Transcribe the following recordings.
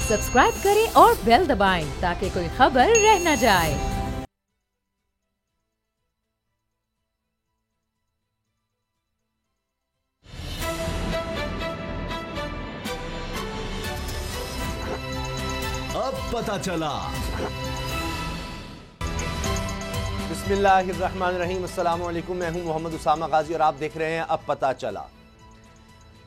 Subscribe करें और bell दबाएं ताकि कोई खबर रह न जाए। अब पता चला। बिस्मिल्लाहिर्रहमानिर्रहीम, अस्सलाम वालेकुम। मैं हूं मोहम्मद उसामा गाजी और आप देख रहे हैं अब पता चला।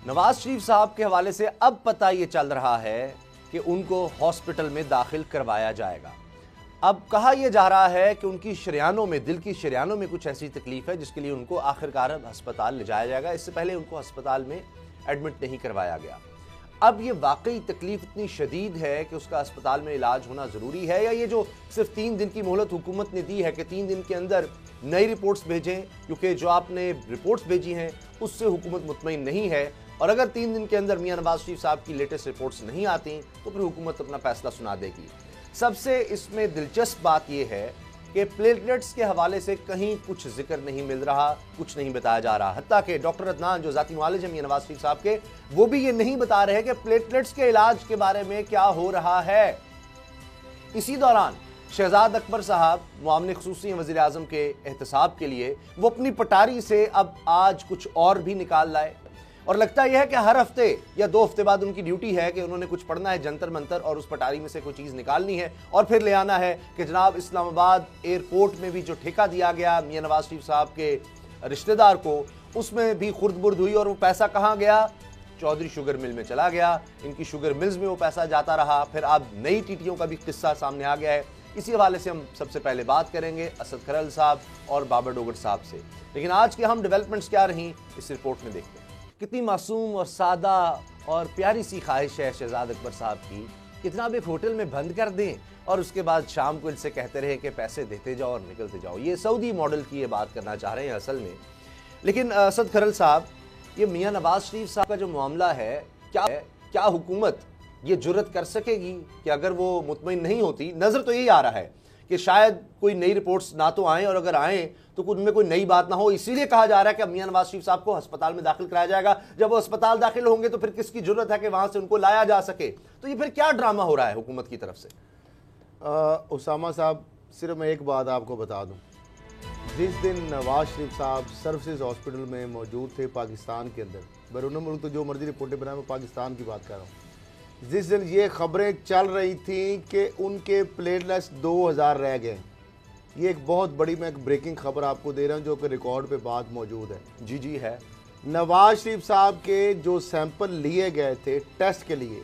नवाज शरीफ साहब के हवाले से अब पता ये चल रहा है कि उनको हॉस्पिटल में दाखिल करवाया जाएगा। अब कहा यह जा रहा है कि उनकी शरियानों में, दिल की शरियानों में कुछ ऐसी तकलीफ है जिसके लिए उनको आखिरकार अस्पताल ले जाया जाएगा। इससे पहले उनको अस्पताल में एडमिट नहीं करवाया गया। अब ये वाकई तकलीफ इतनी शदीद है कि उसका अस्पताल में इलाज होना ज़रूरी है, या ये जो सिर्फ 3 दिन की मोहलत हुकूमत ने दी है कि 3 दिन के अंदर नई रिपोर्ट्स भेजें, क्योंकि जो आपने रिपोर्ट्स भेजी हैं उससे हुकूमत मुतमईन नहीं है, और अगर 3 दिन के अंदर मियां नवाज शरीफ साहब की लेटेस्ट रिपोर्ट्स नहीं आती तो फिर हुकूमत अपना फैसला सुना देगी। सबसे इसमें दिलचस्प बात यह है कि प्लेटलेट्स के हवाले से कहीं कुछ जिक्र नहीं मिल रहा, कुछ नहीं बताया जा रहा। हत्ता कि डॉक्टर अदनान जो ज़ाती मुआलिज हैं मियां नवाज शरीफ साहब के, वो भी ये नहीं बता रहे कि प्लेटलेट्स के इलाज के बारे में क्या हो रहा है। इसी दौरान शहजाद अकबर साहब मुआविन खुसूसी वज़ीर आज़म के एहतसाब के लिए वो अपनी पटारी से अब आज कुछ और भी निकाल लाए, और लगता यह है कि हर हफ्ते या 2 हफ्ते बाद उनकी ड्यूटी है कि उन्होंने कुछ पढ़ना है जंतर मंतर और उस पटारी में से कोई चीज़ निकालनी है और फिर ले आना है कि जनाब इस्लामाबाद एयरपोर्ट में भी जो ठेका दिया गया मियां नवाज शरीफ साहब के रिश्तेदार को, उसमें भी खुर्द-बुर्द हुई और वो पैसा कहाँ गया? चौधरी शुगर मिल में चला गया। इनकी शुगर मिल्स में वो पैसा जाता रहा। फिर अब नई टीटियों का भी किस्सा सामने आ गया है। इसी हवाले से हम सबसे पहले बात करेंगे असद खरल साहब और बाबर डोगर साहब से। लेकिन आज के हम डेवलपमेंट्स क्या रही इस रिपोर्ट में देखते हैं। कितनी मासूम और सादा और प्यारी सी ख्वाहिश है शहजाद अकबर साहब की कि जनाब एक होटल में बंद कर दें और उसके बाद शाम को इनसे कहते रहे कि पैसे देते जाओ और निकलते जाओ। ये सऊदी मॉडल की ये बात करना चाह रहे हैं असल में। लेकिन असद खरल साहब, ये मियां नवाज शरीफ साहब का जो मामला है, क्या हुकूमत ये जुर्रत कर सकेगी कि अगर वो मुतमईन नहीं होती? नज़र तो यही आ रहा है कि शायद कोई नई रिपोर्ट्स ना तो आएँ, और अगर आएँ तो उनमें कोई नई बात ना हो। इसीलिए कहा जा रहा है कि मियां नवाज शरीफ साहब को अस्पताल में दाखिल कराया जाएगा। जब वो अस्पताल दाखिल होंगे तो फिर किसकी जरूरत है कि वहां से उनको लाया जा सके? तो ये फिर क्या ड्रामा हो रहा है हुकूमत की तरफ से? उसामा साहब, सिर्फ मैं एक बात आपको बता दूं, जिस दिन नवाज शरीफ साहब सर्विसेज हॉस्पिटल में मौजूद थे पाकिस्तान के अंदर, बैरून मुल्क तो जो मर्जी रिपोर्टें बनाए, मैं पाकिस्तान की बात कर रहा हूँ, जिस दिन ये खबरें चल रही थी कि उनके प्लेटलेट्स 2000 रह गए, ये एक बहुत बड़ी, मैं एक ब्रेकिंग खबर आपको दे रहा हूँ जो कि रिकॉर्ड पे बात मौजूद है। जी जी है। नवाज शरीफ साहब के जो सैंपल लिए गए थे टेस्ट के लिए,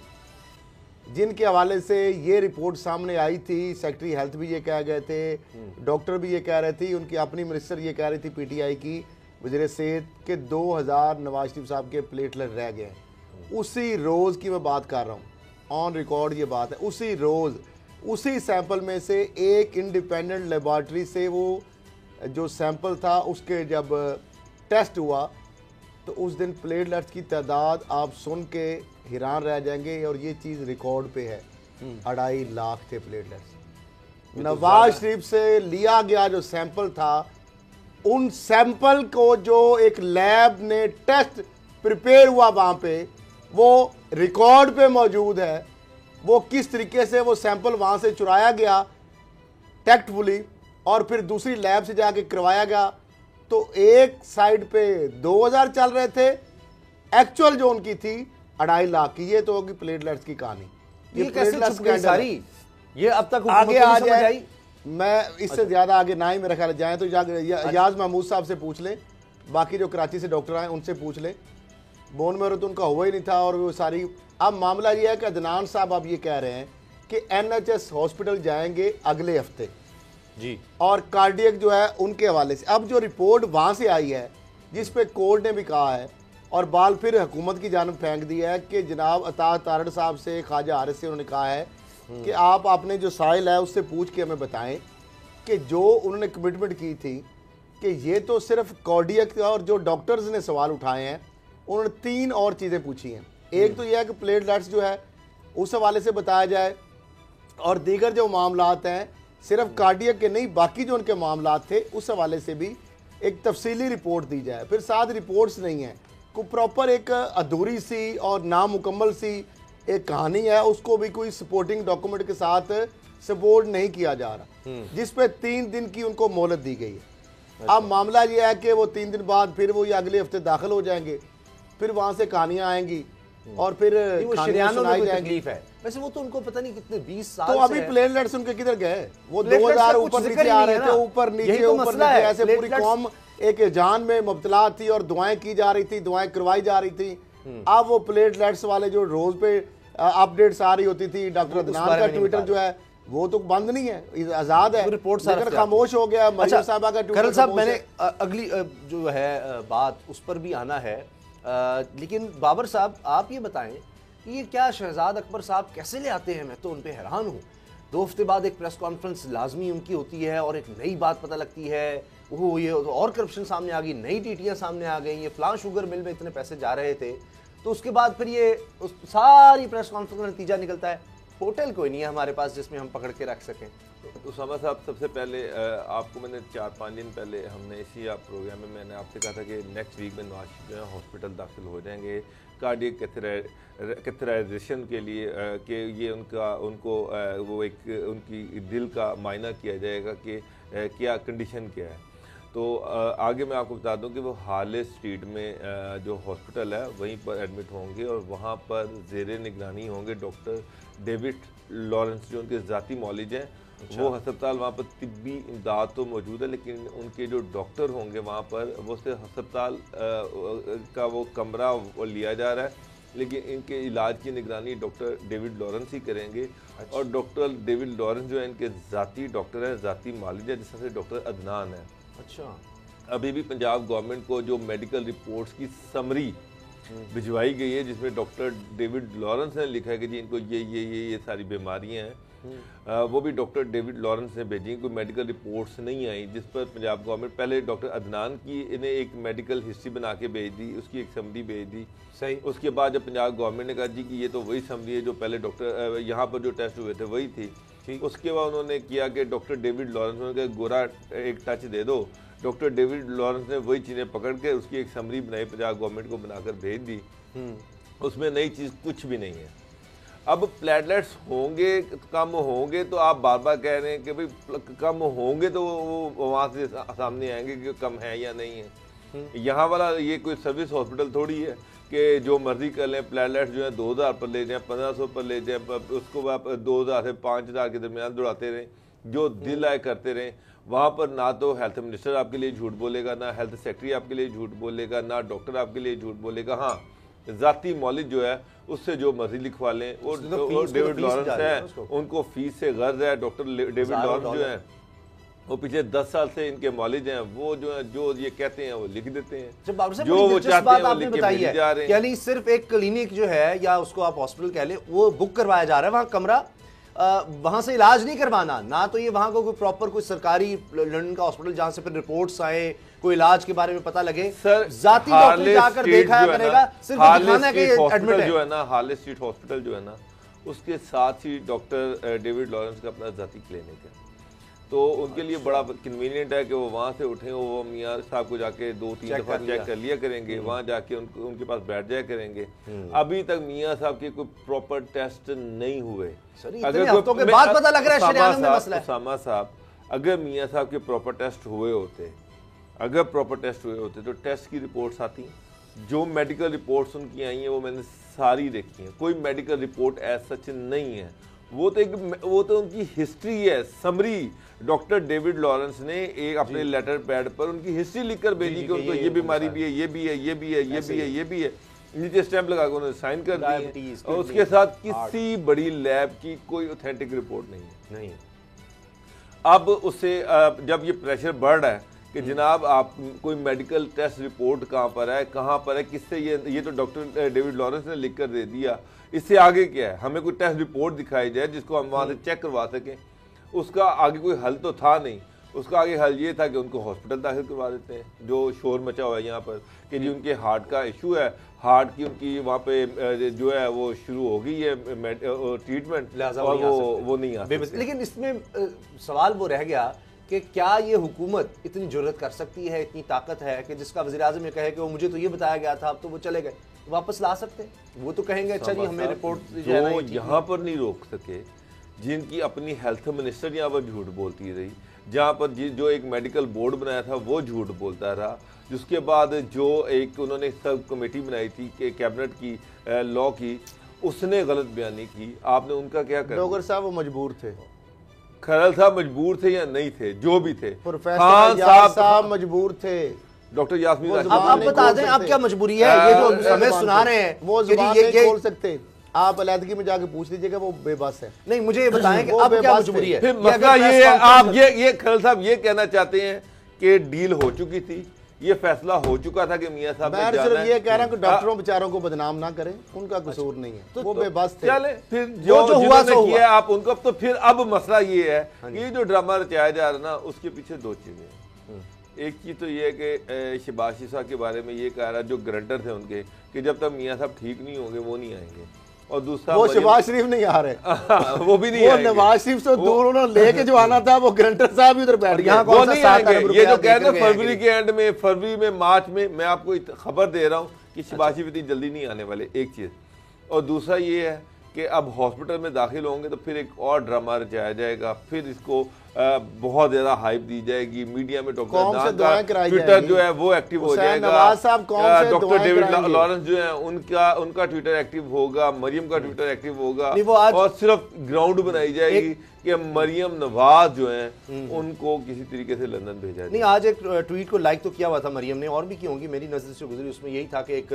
जिनके हवाले से ये रिपोर्ट सामने आई थी, सेक्रेटरी हेल्थ भी ये कह गए थे, डॉक्टर भी ये कह रहे थे, उनकी अपनी मिनिस्टर ये कह रही थी पीटीआई की वज़ीर सेहत के 2000 नवाज शरीफ साहब के प्लेटलेट रह गए। उसी रोज़ की मैं बात कर रहा हूँ, ऑन रिकॉर्ड ये बात है। उसी रोज़ उसी सैंपल में से एक इंडिपेंडेंट लेबॉर्ट्री से वो जो सैंपल था उसके जब टेस्ट हुआ तो उस दिन प्लेटलेट्स की तादाद आप सुन के हैरान रह जाएंगे, और ये चीज़ रिकॉर्ड पे है। 2.5 लाख थे प्लेटलेट्स। नवाज शरीफ से लिया गया जो सैंपल था, उन सैंपल को जो एक लैब ने टेस्ट प्रिपेयर हुआ वहाँ पे, वो रिकॉर्ड पे मौजूद है। वो किस तरीके से वो सैंपल वहाँ से चुराया गया टैक्टफुली और फिर दूसरी लैब से जाके करवाया गया। तो एक साइड पे 2000 चल रहे थे, एक्चुअल जो उनकी थी 2.5 लाख की। ये तो होगी प्लेटलेट्स की कहानी। ये कैसे छुप गई सारी? ये अब तक आगे आ जाए, मैं इससे ज्यादा आगे ना ही मेरा ख्याल जाए तो याज महमूद साहब से पूछ लें, बाकी जो कराची से डॉक्टर आए उनसे पूछ लें। बोन मेरो तो उनका हुआ ही नहीं था, और वो सारी, अब मामला ये है कि अदनान साहब अब ये कह रहे हैं कि एनएचएस हॉस्पिटल जाएंगे अगले हफ्ते जी, और कार्डियक जो है उनके हवाले से। अब जो रिपोर्ट वहाँ से आई है जिस पे कोर्ट ने भी कहा है और बाल फिर हुकूमत की जानब फेंक दिया है कि जनाब अता तारड़ साहब से, ख्वाजा हारिस से उन्होंने कहा है कि आप आपने जो साइल है उससे पूछ के हमें बताएं कि जो उन्होंने कमिटमेंट की थी कि ये तो सिर्फ कार्डियक, और जो डॉक्टर्स ने सवाल उठाए हैं उन्होंने 3 और चीज़ें पूछी हैं। एक तो यह है कि प्लेटलेट्स जो है उस हवाले से बताया जाए, और दीगर जो मामलात हैं सिर्फ कार्डियक के नहीं, बाकी जो उनके मामलात थे उस हवाले से भी एक तफसीली रिपोर्ट दी जाए। फिर साथ रिपोर्ट्स नहीं हैं, को प्रॉपर एक अधूरी सी और नामुकम्मल सी एक कहानी है, उसको भी कोई सपोर्टिंग डॉक्यूमेंट के साथ सपोर्ट नहीं किया जा रहा, जिस पे 3 दिन की उनको मोहलत दी गई है। अब मामला ये है कि वो 3 दिन बाद फिर वो ये अगले हफ्ते दाखिल हो जाएंगे, फिर वहां से कहानियां आएंगी और फिर कहानियां सुनाई जाएंगी। वैसे वो तो उनको पता नहीं कितने 20 साल तो अभी प्लेटलेट्स उनके किधर गए? वो 2000 ऊपर नीचे आ रहे थे, ऊपर नीचे ऐसे पूरी कौम एक जान में मुब्तला थी और दुआएं की जा रही थी, दुआएं करवाई जा रही थी। अब वो प्लेटलेट्स वाले जो रोज पे अपडेट्स आ रही होती थी, डॉक्टर अदनान का ट्विटर जो है वो तो बंद नहीं है, आजाद है, रिपोर्ट खामोश हो गया। मरियम साहबा का ट्विटर साहब, मैंने अगली जो है बात उस पर भी आना है, लेकिन बाबर साहब आप ये बताएं कि ये क्या शहजाद अकबर साहब कैसे ले आते हैं? मैं तो उन पे हैरान हूँ। 2 हफ्ते बाद एक प्रेस कॉन्फ्रेंस लाजमी उनकी होती है और एक नई बात पता लगती है, वो ये और करप्शन सामने आ गई, नई टीटियां सामने आ गई, ये फलां शुगर मिल में इतने पैसे जा रहे थे। तो उसके बाद फिर ये सारी प्रेस कॉन्फ्रेंस का नतीजा निकलता है होटल कोई नहीं है हमारे पास जिसमें हम पकड़ के रख सकें। उसामा साहब, सबसे पहले आपको मैंने 4-5 दिन पहले हमने इसी प्रोग्राम में मैंने आपसे कहा था कि नेक्स्ट वीक में नवाज शरीफ जो है हॉस्पिटल दाखिल हो जाएंगे कार्डियक कैथेटराइजेशन के लिए, कि ये उनको वो एक उनकी दिल का मायना किया जाएगा कि क्या कंडीशन क्या है। तो आगे मैं आपको बता दूं कि वो हाले स्ट्रीट में जो हॉस्पिटल है वहीं पर एडमिट होंगे और वहाँ पर ज़ेरे निगरानी होंगे डॉक्टर डेविड लॉरेंस, जो उनके ज़ाती मौलिज हैं। वो अस्पताल वहाँ पर तिब्बी इमदाद तो मौजूद है, लेकिन उनके जो डॉक्टर होंगे वहाँ पर वो से अस्पताल का वो कमरा वो लिया जा रहा है, लेकिन इनके इलाज की निगरानी डॉक्टर डेविड लॉरेंस ही करेंगे। और डॉक्टर डेविड लॉरेंस जो है इनके ज़ाती डॉक्टर है, ज़ाती मालिज है, जिसमें से डॉक्टर अदनान है। अच्छा, अभी भी पंजाब गवर्नमेंट को जो मेडिकल रिपोर्ट्स की समरी भिजवाई गई है, जिसमें डॉक्टर डेविड लॉरेंस ने लिखा है कि जी इनको ये सारी बीमारियां हैं, वो भी डॉक्टर डेविड लॉरेंस ने भेजी। कोई मेडिकल रिपोर्ट्स नहीं आई, जिस पर पंजाब गवर्नमेंट पहले डॉक्टर अदनान की इन्हें एक मेडिकल हिस्ट्री बना के भेज दी, उसकी एक समरी भेज दी। सही। उसके बाद जब पंजाब गवर्नमेंट ने कहा जी कि ये तो वही समरी है जो पहले डॉक्टर यहाँ पर जो टेस्ट हुए थे वही थी, उसके बाद उन्होंने किया कि डॉक्टर डेविड लॉरेंस ने गोरा एक टच दे दो। डॉक्टर डेविड लॉरेंस ने वही चीज़ें पकड़ के उसकी एक समरी बनाई, पंजाब गवर्नमेंट को बनाकर भेज दी। उसमें नई चीज़ कुछ भी नहीं है। अब प्लेटलेट्स होंगे कम होंगे तो आप बार बार कह रहे हैं कि भाई कम होंगे तो वो वहाँ से सामने आएंगे कि कम है या नहीं है। यहाँ वाला ये कोई सर्विस हॉस्पिटल थोड़ी है कि जो मर्जी कर लें, प्लेटलेट्स जो है 2000 पर ले जाएं, 1500 पर ले जाएं, उसको आप 2000 से 5000 के दरमियान दौड़ाते रहें, जो दिल आए करते रहें। वहाँ पर ना तो हेल्थ मिनिस्टर आपके लिए झूठ बोलेगा, ना हेल्थ सेक्रेटरी आपके लिए झूठ बोलेगा, ना डॉक्टर आपके लिए झूठ बोलेगा। हाँ, ज़ाती मौलिक जो है उससे जो मर्जी लिखवा लें। वो डेविड लॉरेंस है, उनको फीस से गर्ज है। डॉक्टर डेविड लॉरेंस जो है वो पिछले 10 साल से इनके मौलिज हैं, वो जो है जो ये कहते हैं वो लिख देते हैं, जो वो चाहते हैं वो लिख के भेज जा रहे हैं। यानी सिर्फ एक क्लिनिक जो है या उसको आप हॉस्पिटल कह लें वो बुक करवाया जा रहा है, वहाँ कमरा, वहां से इलाज नहीं करवाना, ना तो ये वहां को कोई प्रॉपर कोई सरकारी लंदन का हॉस्पिटल जहां से फिर रिपोर्ट्स आए, कोई इलाज के बारे में पता लगे। सर, जाती डॉक्टर जाकर देखा करेगा, सिर्फ दिखाना कि एडमिट है। जो है ना हाले स्ट्रीट हॉस्पिटल जो है ना, उसके साथ ही डॉक्टर डेविड लॉरेंस का अपना जाती क्लिनिक है, तो उनके लिए बड़ा कन्वीनियंट है कि वो वहाँ से उठें, वो मियाँ साहब को जाके 2-3 दफ़ा चेक कर लिया करेंगे, वहाँ जाके उनके पास बैठ जाया करेंगे। अभी तक मियाँ साहब के कोई प्रॉपर टेस्ट नहीं हुए। अगर हफ्तों के बाद पता लग रहा है शरीयानों में मसला है। उसामा साहब, अगर मियाँ साहब के प्रॉपर टेस्ट हुए होते, अगर प्रॉपर टेस्ट हुए होते तो टेस्ट की रिपोर्ट्स आती। जो मेडिकल रिपोर्ट्स उनकी आई हैं वो मैंने सारी देखी हैं, कोई मेडिकल रिपोर्ट एज सच नहीं है। वो तो उनकी हिस्ट्री है, समरी। डॉक्टर डेविड लॉरेंस ने एक अपने लेटर पैड पर उनकी हिस्ट्री लिखकर भेजी कि उनको ये बीमारी भी है, ये भी है, ये भी है, ये भी है, ये भी है, नीचे स्टैंप लगा के उन्होंने साइन कर दी, और उसके साथ किसी बड़ी लैब की कोई ऑथेंटिक रिपोर्ट नहीं है। अब उससे जब ये प्रेशर बढ़ रहा है कि जनाब आप कोई मेडिकल टेस्ट रिपोर्ट कहाँ पर है, कहाँ पर है, किससे ये तो डॉक्टर डेविड लॉरेंस ने लिख कर दे दिया, इससे आगे क्या है? हमें कोई टेस्ट रिपोर्ट दिखाई जाए जिसको हम वहाँ से चेक करवा सकें। उसका आगे कोई हल तो था नहीं, उसका आगे हल ये था कि उनको हॉस्पिटल दाखिल करवा देते हैं। जो शोर मचा हुआ है यहाँ पर कि जी उनके हार्ट का इशू है, हार्ट की उनकी वहाँ पे जो है वो शुरू हो गई है ट्रीटमेंट, और वो नहीं आ सकते। लेकिन इसमें सवाल वो रह गया कि क्या ये हुकूमत इतनी जुर्रत कर सकती है, इतनी ताकत है कि जिसका वज़ीर-ए-आज़म ये कहे कि वो मुझे तो ये बताया गया था, अब तो वो चले गए। वापस ला सकते हैं? वो तो कहेंगे अच्छा जी हमें रिपोर्ट जो यहाँ पर नहीं रोक सके, जिनकी अपनी हेल्थ मिनिस्टर यहाँ पर झूठ बोलती रही, जहाँ पर जो एक मेडिकल बोर्ड बनाया था वो झूठ बोलता रहा, जिसके बाद जो एक उन्होंने सब कमेटी बनाई थी कि कैबिनेट की लॉ की, उसने गलत बयानी की, आपने उनका क्या कर? डॉक्टर साहब वो मजबूर थे, खरल साहब मजबूर थे या नहीं थे, जो भी थे, प्रोफेसर साहब मजबूर थे। डॉक्टर यास्मीन आप बता दें आप क्या मजबूरी है? ये जो हमें सुना रहे हैं वो जुबान नहीं खोल सकते, आप अलहदगी में जाके पूछ लीजिएगा, वो बेबस है। नहीं, मुझे ये बताएं कि अब क्या मजबूरी है? फिर मसला ये है, आप ये खरल साहब ये कहना चाहते हैं कि डील हो चुकी थी, ये फैसला हो चुका था कि मियां साहब मैं सिर्फ ये कह रहा हूं कि डॉक्टरों बेचारों को बदनाम ना करें, उनका कसूर नहीं है, वो बेबस थे। चले फिर जो हुआ किया आप उनको, तो फिर अब मसला ये है कि ये जो ड्रामा रचाया जा रहा है ना, उसके पीछे दो चीजें हैं। एक चीज तो ये है कि शहबाज शीसा के बारे में ये कह रहा, जो ग्रंटर थे उनके, कि जब तक मियां साहब ठीक नहीं होंगे वो नहीं आएंगे, और दूसरा वो शहबाज शरीफ नहीं आ रहे, वो भी नहीं आएंगे, नवाज शरीफ से दूर उन्होंने लेके जो आना था, वो ग्रंटर साहब उधर बैठ गए, वो नहीं आएंगे। ये जो कह रहे हैं फरवरी के एंड में, फरवरी में, मार्च में, मैं आपको खबर दे रहा हूँ कि शहबाज शरीफ इतनी जल्दी नहीं आने वाले, एक चीज। और दूसरा ये है कि अब हॉस्पिटल में दाखिल होंगे तो फिर एक और ड्रामा रचाया जाएगा, फिर इसको बहुत ज्यादा हाइप दी जाएगी, मीडिया में डॉक्टर ट्विटर जो है वो एक्टिव हो जाएगा, डॉक्टर डेविड लॉरेंस जो है उनका ट्विटर एक्टिव होगा, मरियम का ट्विटर एक्टिव होगा, और सिर्फ ग्राउंड बनाई जाएगी कि मरियम नवाज जो है उनको किसी तरीके से लंदन भेजा जाए। नहीं, आज एक ट्वीट को लाइक तो किया हुआ था मरियम ने, और भी की होंगी, मेरी नजर से गुजरी, उसमें यही था कि एक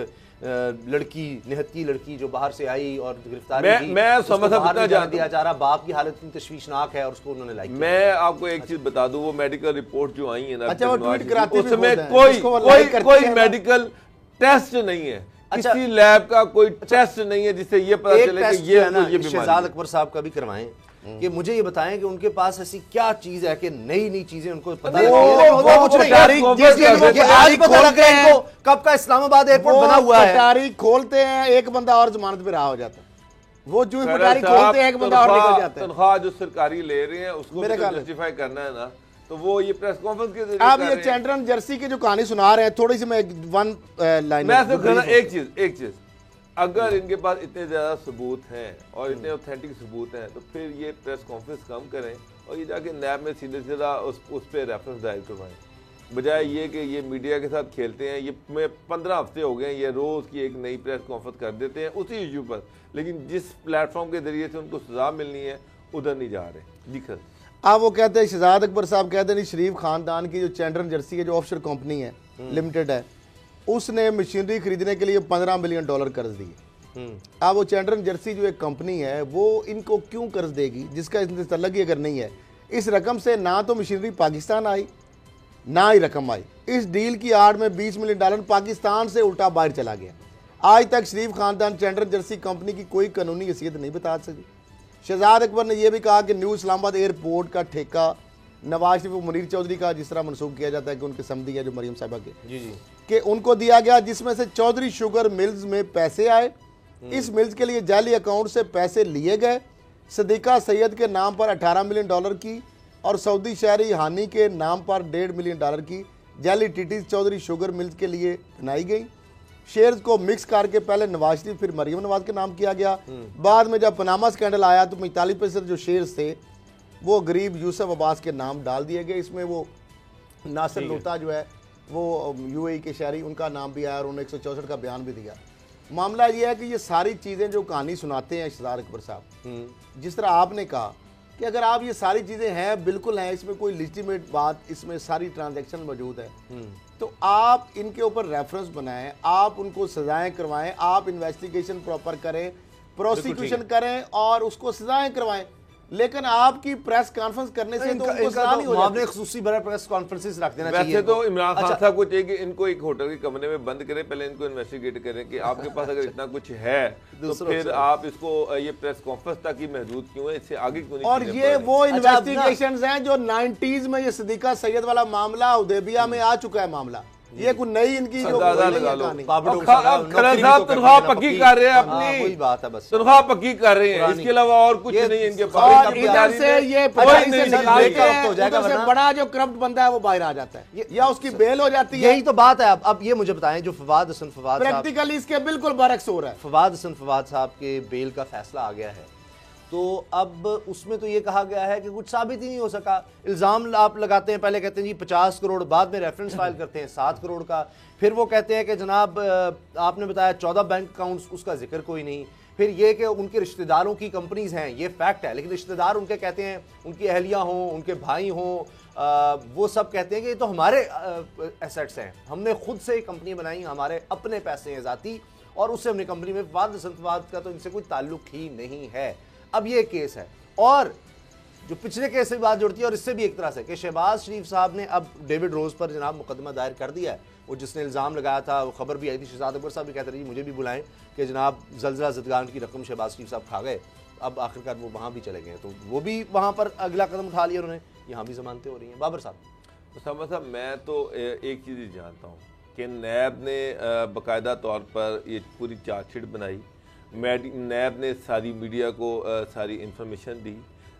लड़की, निहत्ती लड़की जो बाहर से आई और गिरफ्तार मैं समझ दिया जा रहा, बाप की हालत इतनी तशवीशनाक है, और उसको उन्होंने लाइक किया। मैं आपको एक चीज बता दूं, वो मेडिकल रिपोर्ट जो आई है ना, अच्छा, वो ट्वीट कराते उसमें कोई मेडिकल टेस्ट नहीं है, किसी लैब का कोई टेस्ट नहीं है जिससे ये पता चले कि ये बीमारी। शहजाद अकबर साहब का भी करवाएं कि मुझे ये बताएं कि उनके पास ऐसी क्या चीज है कि नई नई चीजें उनको पता कब का इस्लामाबाद एयरपोर्ट बना हुआ है, तारीख खोलते हैं एक बंदा और जमानत पे रहा हो जाता है, वो जो पटारी खोलते हैं एक बंदा और निकल जाता है। तनख्वाह जो सरकारी ले रहे हैं उसको जस्टिफाई करना है ना, तो वो ये प्रेस कॉन्फ्रेंस के जरिए आप ये चैंडरन जर्सी की जो कहानी सुना रहे हैं, थोड़ी सी मैं वन लाइन एक चीज, अगर इनके पास इतने ज्यादा सबूत हैं और इतने ऑथेंटिक सबूत हैं, तो फिर ये प्रेस कॉन्फ्रेंस कम करें और ये जाके नैब में सीधे सीधा उस पर रेफरेंस दायर करवाएं, बजाय ये कि ये मीडिया के साथ खेलते हैं। ये मैं 15 हफ्ते हो गए, ये रोज की एक नई प्रेस कॉन्फ्रेंस कर देते हैं उसी इशू पर, लेकिन जिस प्लेटफॉर्म के जरिए से उनको सजा मिलनी है उधर नहीं जा रहे। जी सर, आप वो कहते हैं, शहजाद अकबर साहब कहते हैं शरीफ खानदान की जो चैंडरन जर्सी की जो ऑफशोर कंपनी है लिमिटेड है, उसने मशीनरी खरीदने के लिए $15 मिलियन कर्ज दिए। अब वो चैंडरन जर्सी जो एक कंपनी है वो इनको क्यों कर्ज देगी जिसका इनसे तल्लुक ही अगर नहीं है। इस रकम से ना तो मशीनरी पाकिस्तान आई ना ही रकम आई। इस डील की आड़ में $20 मिलियन पाकिस्तान से उल्टा बाहर चला गया। आज तक शरीफ खानदान चैंडरन जर्सी कंपनी की कोई कानूनी हैसियत नहीं बता सकी। शहजाद अकबर ने यह भी कहा कि न्यू इस्लामाबाद एयरपोर्ट का ठेका नवाज शरीफ मुनीर चौधरी का, जिस तरह मनसूब किया जाता है कि उनके समधी है जो मरियम साहिबा के, जी कि उनको दिया गया, जिसमें से चौधरी शुगर मिल्स में पैसे आए। इस मिल्स के लिए जाली अकाउंट से पैसे लिए गए। सदीका सैयद के नाम पर $18 मिलियन की और सऊदी शहरी हानी के नाम पर $1.5 मिलियन की जाली टीटीज चौधरी शुगर मिल्स के लिए बनाई गई। शेयर्स को मिक्स करके पहले नवाज शरीफ फिर मरियम नवाज के नाम किया गया। बाद में जब पनामा स्कैंडल आया तो 45% जो शेयर्स थे वो गरीब यूसुफ अब्बास के नाम डाल दिए गए। इसमें वो नासिर लोता जो है वो यूएई के शहरी, उनका नाम भी आया और उन्होंने 164 का बयान भी दिया। मामला ये है कि ये सारी चीज़ें जो कहानी सुनाते हैं शहजाद अकबर साहब, जिस तरह आपने कहा कि अगर आप ये सारी चीज़ें हैं, बिल्कुल हैं, इसमें कोई लेजिटिमेट बात, इसमें सारी ट्रांजैक्शन मौजूद है, तो आप इनके ऊपर रेफरेंस बनाएं, आप उनको सजाएं करवाएं, आप इन्वेस्टिगेशन प्रॉपर करें, प्रोसिक्यूशन करें और उसको सजाएं करवाएं। लेकिन आपकी प्रेस कॉन्फ्रेंस करने से तो उनको सजा नहीं हो जाती। खुसूसी बड़ा प्रेस कॉन्फ्रेंसेस रख देना चाहिए। वैसे तो इमरान खान अच्छा, साहब को चाहिए कि इनको एक होटल के कमरे में बंद करें, पहले इनको इन्वेस्टिगेट करें कि आपके पास अगर इतना कुछ है तो फिर आप इसको ये प्रेस कॉन्फ्रेंस तक ही महदूद क्यों है, इससे आगे क्यों नहीं। और ये वो इन्वेस्टिगेशंस हैं जो 90s में ये सदीका सैयद वाला मामला हुदैबिया में आ चुका है मामला, ये कोई नई इनकी जो अंदाजा नहीं है लगा लो। कहानी। बाबू खलल साहब तनख्वाह पक्की कर रहे हैं वही अपनी, बात है बस। तनख्वाह पक्की कर रहे हैं, इसके अलावा और कुछ ये नहीं इनके और पास। इधर से ये कोई पचाई नहीं से निकालते लेकर हैं, हो जाएगा, उधर से वरना- बड़ा जो करप्ट बंदा है वो बाहर आ जाता है या उसकी बेल हो जाती है। यही तो बात है। अब ये मुझे बताएं, जो फवाद हसन फवाद साहब, प्रैक्टिकली इसके बिल्कुल बरक्स हो रहा है। फवाद हसन फवाद साहब के बेल का फैसला आ गया है, तो अब उसमें तो ये कहा गया है कि कुछ साबित ही नहीं हो सका। इल्ज़ाम आप लगाते हैं, पहले कहते हैं जी 50 करोड़, बाद में रेफरेंस फाइल करते हैं 7 करोड़ का, फिर वो कहते हैं कि जनाब आपने बताया 14 बैंक अकाउंट्स, उसका जिक्र कोई नहीं, फिर ये कि उनके रिश्तेदारों की कंपनीज हैं, ये फैक्ट है, लेकिन रिश्तेदार उनके कहते हैं उनकी अहलियाँ हों, उनके भाई हों, वो सब कहते हैं कि ये तो हमारे एसेट्स हैं, हमने खुद से कंपनी बनाई, हमारे अपने पैसे हैं ज़ाती, और उससे हमने कंपनी में फवाद हसन फवाद का तो इनसे कोई ताल्लुक ही नहीं है। अब ये केस है, और जो पिछले केस से बात जुड़ती है, और इससे भी एक तरह से कि शहबाज शरीफ साहब ने अब डेविड रोज पर जनाब मुकदमा दायर कर दिया है। वो जिसने इल्ज़ाम लगाया था, वो खबर भी आई थी, शहजाद अकबर साहब भी कहते रहे मुझे भी बुलाएं कि जनाब जलजला ज़दगान की रकम शहबाज शरीफ साहब खा गए, अब आखिरकार वो वहाँ भी चले गए, तो वो भी वहाँ पर अगला कदम उठा लिया उन्होंने, यहाँ भी जमानतें हो रही हैं। बाबर साहब, साहब मैं तो एक चीज़ ही जानता हूँ कि नैब ने बाकायदा तौर पर ये पूरी चार्जशीट बनाई, नैब ने सारी मीडिया को सारी इंफॉर्मेशन दी,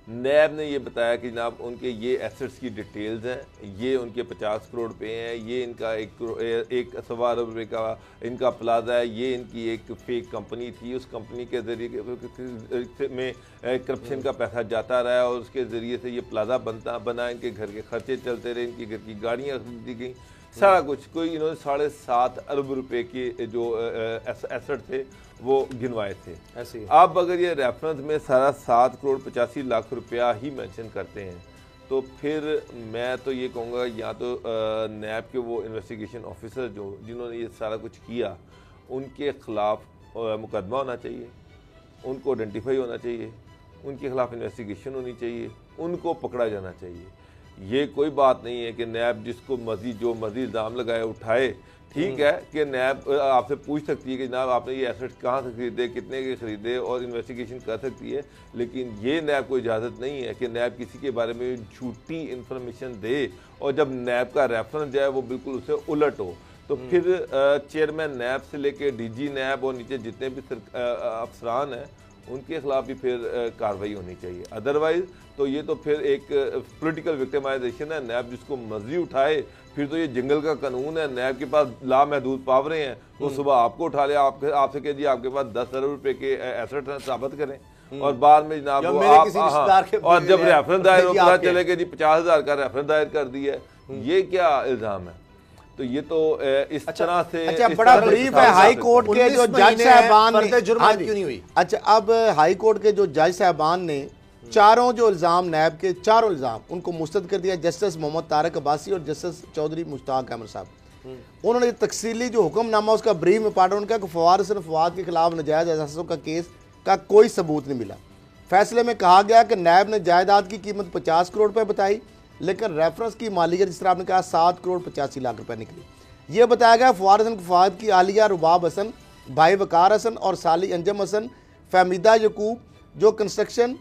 नैब ने ये बताया कि जनाब उनके ये एसेट्स की डिटेल्स हैं, ये उनके 50 करोड़ रुपए हैं, ये इनका 1.25 अरब रुपये का इनका प्लाजा है, ये इनकी एक फेक कंपनी थी, उस कंपनी के ज़रिए में करप्शन का पैसा जाता रहा और उसके ज़रिए से ये प्लाजा बना, इनके घर के खर्चे चलते रहे, इनकी घर की गाड़ियाँ खरीदी गई, सारा कुछ, कोई इन्होंने 7.5 अरब रुपए के जो एसेट थे वो गिनवाए थे। ऐसे अब अगर ये रेफरेंस में सारा 7 करोड़ 85 लाख रुपया ही मेंशन करते हैं, तो फिर मैं तो ये कहूँगा या तो नैब के वो इन्वेस्टिगेशन ऑफिसर जो जिन्होंने ये सारा कुछ किया, उनके खिलाफ मुकदमा होना चाहिए, उनको आइडेंटिफाई होना चाहिए, उनके खिलाफ इन्वेस्टिगेशन होनी चाहिए, उनको पकड़ा जाना चाहिए। ये कोई बात नहीं है कि नैब जिसको मर्जी जो मर्जी इल्ज़ाम लगाए उठाए, ठीक है कि नैब आपसे पूछ सकती है कि जनाब आपने ये एसेट कहाँ से खरीदे, कितने के खरीदे, और इन्वेस्टिगेशन कर सकती है, लेकिन ये नैब को इजाज़त नहीं है कि नैब किसी के बारे में झूठी इंफॉर्मेशन दे और जब नैब का रेफरेंस जाए वो बिल्कुल उससे उलट हो, तो फिर चेयरमैन नैब से लेके डीजी नैब और नीचे जितने भी अफसरान हैं उनके खिलाफ भी फिर कार्रवाई होनी चाहिए। अदरवाइज तो ये तो फिर एक पॉलिटिकल विक्टिमाइजेशन है, नैब जिसको मर्जी उठाए, फिर तो ये जंगल का कानून है, नैब के पास लामहदूद पावरें हैं, वो सुबह आपको उठा ले, आपसे कह दिए आपके पास 10 अरब रुपए के एसेट हैं, साबित करें, और बाद में जनाब वो आप और जब रेफरेंस दायर हो पता चले कि जी 50,000 का रेफरेंस दायर कर दिया है, ये क्या इल्जाम है? तो ये तो इस तरह से अच्छा बड़ा ब्रीफ है हाई कोर्ट के जो जज साहबान ने, क्यों नहीं हुई? अच्छा अब हाई कोर्ट के जो जज साहबान ने चारों जो इल्ज़ाम नैब के चारों इल्ज़ाम उनको मुस्तरद कर दिया, जस्टिस मोहम्मद तारिक अब्बासी और जस्टिस चौधरी मुश्ताक अहमद साहब, उन्होंने तफसीली जो हुक्मनामा उसका ब्रीफ में पढ़ा, उनका फवाद हसन फवाद के खिलाफ नाजायज़ असासों का केस का कोई सबूत नहीं मिला। फैसले में कहा गया कि नैब ने जायदाद की कीमत 50 करोड़ रुपये बताई, लेकिन रेफरेंस की मालियत जिस तरह आपने कहा 7 करोड़ 85 लाख रुपए निकली। यह बताया गया फवाद हसन फवाद की आलिया रुबाब हसन, भाई वकार हसन और साली अंजम हसन, फहमीदा यकूब जो कंस्ट्रक्शन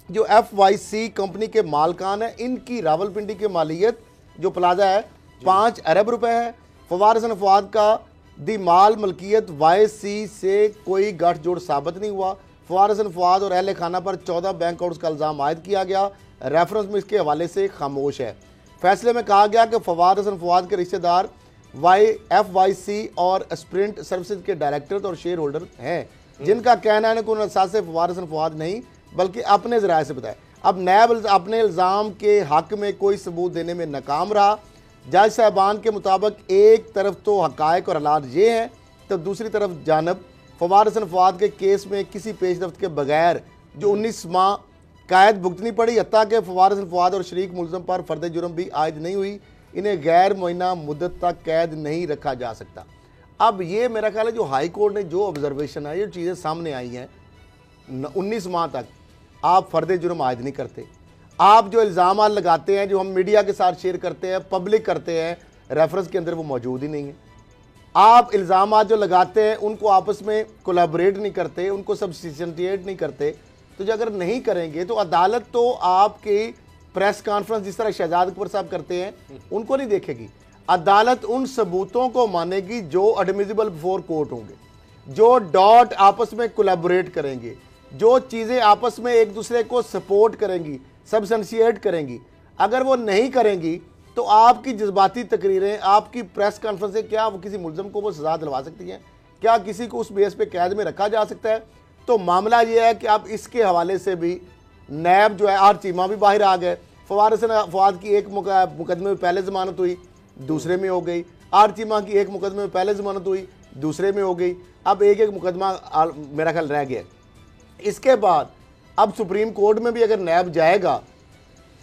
जो FYC कंपनी के मालकान है, इनकी रावलपिंडी की मालियत जो प्लाजा है 5 अरब रुपए है। फवाद हसन फवाद का दी माल मलकियत YC से कोई गठजोड़ साबित नहीं हुआ। फवाद हसन फवाद और अहल खाना पर 14 बैंक अकाउंट्स का इल्ज़ाम आयद किया गया, रेफरेंस में इसके हवाले से खामोश है। फैसले में कहा गया कि फवाद हसन फवाद के रिश्तेदार FYC और स्प्रिंट सर्विसेज के डायरेक्टर और शेयर होल्डर हैं, जिनका कहना है कि उन्होंने साथ से फवाद हसन फवाद नहीं बल्कि अपने ज़राए से बताया। अब नैब अपने इल्ज़ाम के हक में कोई सबूत देने में नाकाम रहा। जज साहबान के मुताबिक एक तरफ तो हक़ाइक़ और हालात ये हैं, तो दूसरी तरफ जानब फवाद हसन फवाद के केस में किसी पेशरफ्त के बगैर जो 19 माह कैद भुगतनी पड़ी, हत्ता कि फवाद हसन फवाद और शरीक मुलज़म पर फ़र्द जुर्म भी आयद नहीं हुई, इन्हें गैर मुअय्यना मुद्दत तक कैद नहीं रखा जा सकता। अब ये मेरा ख्याल है जो हाई कोर्ट ने जो ऑब्जर्वेशन है, ये चीज़ें सामने आई हैं, 19 माह तक आप फ़र्द जुर्म आयद नहीं करते, आप जो इल्ज़ाम लगाते हैं, जो हम मीडिया के साथ शेयर करते हैं, पब्लिक करते हैं, रेफरेंस के अंदर वो मौजूद ही नहीं है। आप इल्ज़ाम जो लगाते हैं उनको आपस में कोलैबोरेट नहीं करते, उनको सब्स्टिट्यूट नहीं करते, तो जो अगर नहीं करेंगे तो अदालत तो आपकी प्रेस कॉन्फ्रेंस जिस तरह शहजाद अकबर साहब करते हैं उनको नहीं देखेगी। अदालत उन सबूतों को मानेगी जो एडमिसिबल बिफोर कोर्ट होंगे, जो डॉट आपस में कोलैबोरेट करेंगे, जो चीज़ें आपस में एक दूसरे को सपोर्ट करेंगी, सबस्टेंशिएट करेंगी। अगर वो नहीं करेंगी तो आपकी जज्बाती तकरीरें, आपकी प्रेस कॉन्फ्रेंसें, क्या वो किसी मुलजम को वो सजा दिलवा सकती हैं? क्या किसी को उस बेस पे कैद में रखा जा सकता है? तो मामला ये है कि आप इसके हवाले से भी नैब जो है, आर चीमा भी बाहर आ गए। फवाद की एक मुकदमे में पहले जमानत हुई, दूसरे में हो गई। आर चीमा की एक मुकदमे में पहले जमानत हुई, दूसरे में हो गई। अब एक एक मुकदमा मेरा ख्याल रह गया। इसके बाद अब सुप्रीम कोर्ट में भी अगर नैब जाएगा